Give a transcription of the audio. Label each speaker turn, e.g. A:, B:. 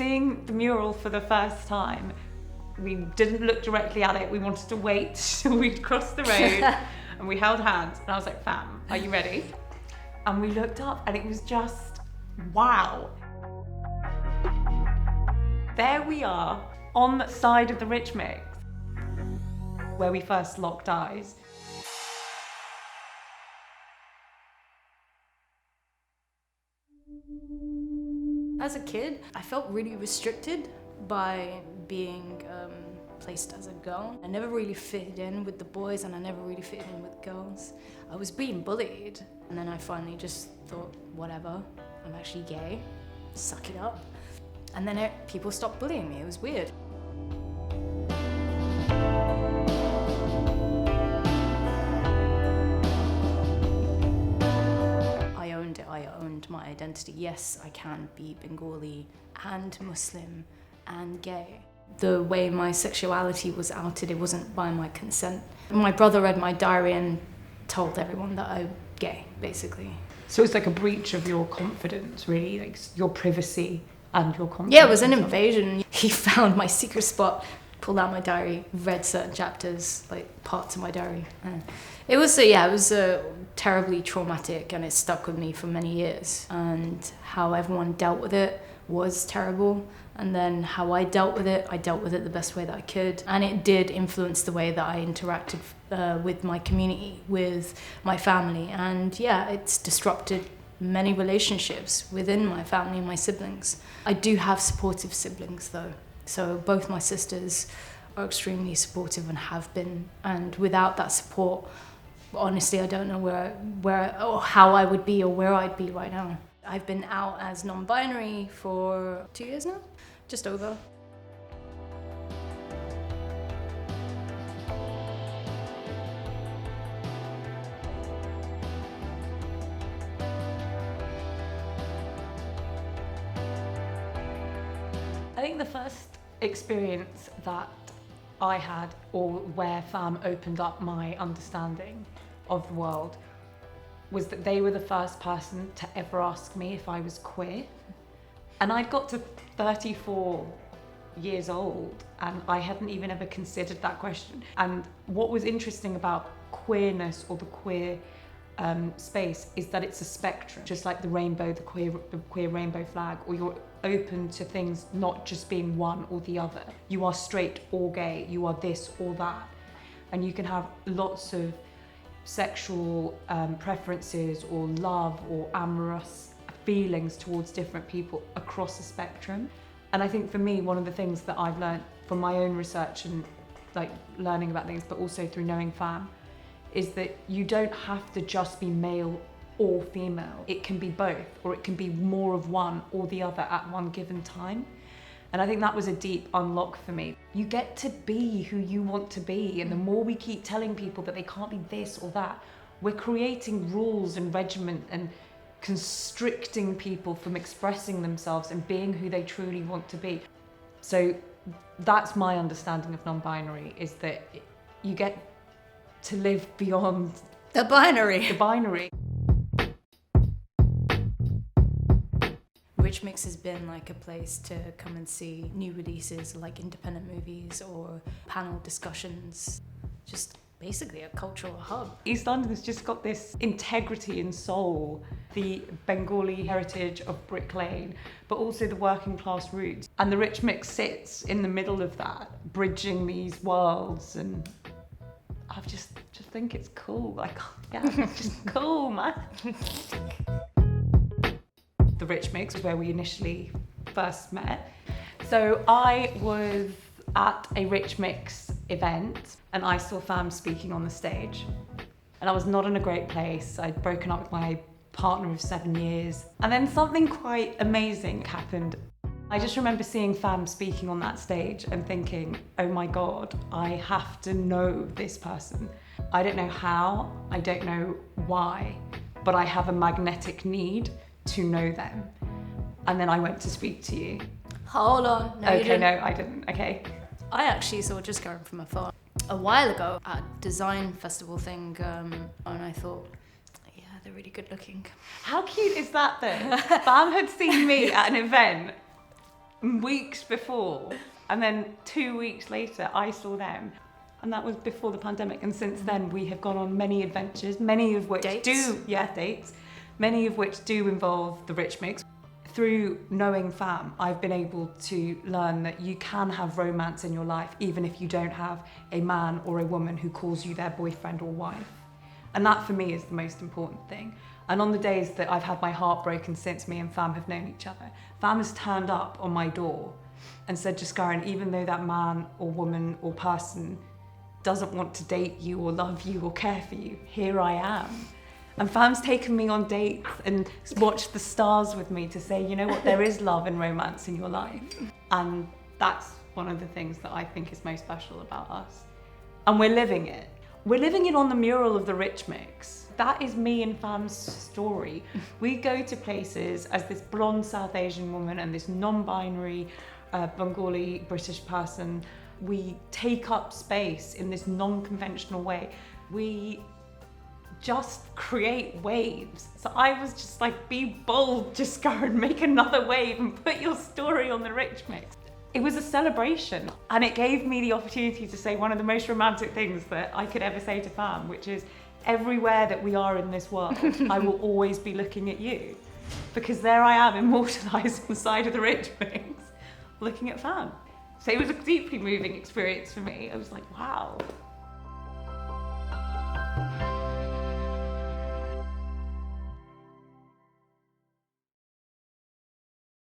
A: seeing the mural for the first time, we didn't look directly at it. We wanted to wait till we'd crossed the road and we held hands. And I was like, fam, are you ready? And we looked up and it was just, wow. There we are on the side of the Rich Mix where we first locked eyes.
B: As a kid, I felt really restricted by being placed as a girl. I never really fitted in with the boys and I never really fitted in with girls. I was being bullied, and then I finally just thought, whatever, I'm actually gay, suck it up. And then people stopped bullying me. It was weird. I owned my identity. Yes, I can be Bengali and Muslim and gay. The way my sexuality was outed, it wasn't by my consent. My brother read my diary and told everyone that I'm gay, basically.
A: So it's like a breach of your confidence, really, like your privacy and your confidence.
B: Yeah, it was an invasion. He found my secret spot, pulled out my diary, read certain chapters, like parts of my diary. It was terribly traumatic, and it stuck with me for many years. And how everyone dealt with it was terrible. And then how I dealt with it the best way that I could. And it did influence the way that I interacted with my community, with my family. And yeah, it's disrupted many relationships within my family and my siblings. I do have supportive siblings though. So both my sisters are extremely supportive and have been. And without that support, honestly, I don't know where or how I would be or where I'd be right now. I've been out as non-binary for 2 years now, just over.
A: I think the first experience that I had, or where FAM opened up my understanding of the world, was that they were the first person to ever ask me if I was queer. And I'd got to 34 years old and I hadn't even ever considered that question. And what was interesting about queerness or the queer space is that it's a spectrum, just like the rainbow, the queer rainbow flag, or you're open to things not just being one or the other. You are straight or gay, you are this or that. And you can have lots of sexual preferences or love or amorous feelings towards different people across the spectrum. And I think for me, one of the things that I've learned from my own research and like learning about things, but also through knowing FAM, is that you don't have to just be male or female. It can be both, or it can be more of one or the other at one given time. And I think that was a deep unlock for me. You get to be who you want to be, and the more we keep telling people that they can't be this or that, we're creating rules and regiment and constricting people from expressing themselves and being who they truly want to be. So that's my understanding of non-binary, is that you get to live beyond
B: the binary. Rich Mix has been like a place to come and see new releases, like independent movies or panel discussions, just basically a cultural hub.
A: East London's just got this integrity and soul, the Bengali heritage of Brick Lane, but also the working class roots. And the Rich Mix sits in the middle of that, bridging these worlds, and I just think it's cool. Like, yeah, it's just cool, man. The Rich Mix was where we initially first met. So I was at a Rich Mix event and I saw FAM speaking on the stage. And I was not in a great place. I'd broken up with my partner of 7 years. And then something quite amazing happened. I just remember seeing FAM speaking on that stage and thinking, oh my God, I have to know this person. I don't know how, I don't know why, but I have a magnetic need to know them. And then I went to speak to you.
B: Hold on. No,
A: okay, no, I didn't. Okay.
B: I actually saw Jaskaran from afar a while ago at a design festival thing, and I thought, yeah, they're really good looking.
A: How cute is that though? FAM had seen me at an event weeks before. And then 2 weeks later, I saw them. And that was before the pandemic. And since then, we have gone on many adventures, many of which dates, many of which do involve the rich mix. Through knowing Fam, I've been able to learn that you can have romance in your life, even if you don't have a man or a woman who calls you their boyfriend or wife. And that for me is the most important thing. And on the days that I've had my heart broken since me and Fam have known each other, Fam has turned up on my door and said, Jaskaran, even though that man or woman or person doesn't want to date you or love you or care for you, here I am. And Fam's taken me on dates and watched the stars with me to say, you know what, there is love and romance in your life. And that's one of the things that I think is most special about us. And we're living it. We're living it on the mural of the Rich Mix. That is me and Fam's story. We go to places as this blonde South Asian woman and this non-binary Bengali British person. We take up space in this non-conventional way. We just create waves. So I was just like, be bold, just go and make another wave and put your story on the Rich Mix. It was a celebration, and it gave me the opportunity to say one of the most romantic things that I could ever say to Fam, which is, everywhere that we are in this world, I will always be looking at you, because there I am, immortalised on the side of the Rich Mix, looking at Fam. So it was a deeply moving experience for me. I was like, wow,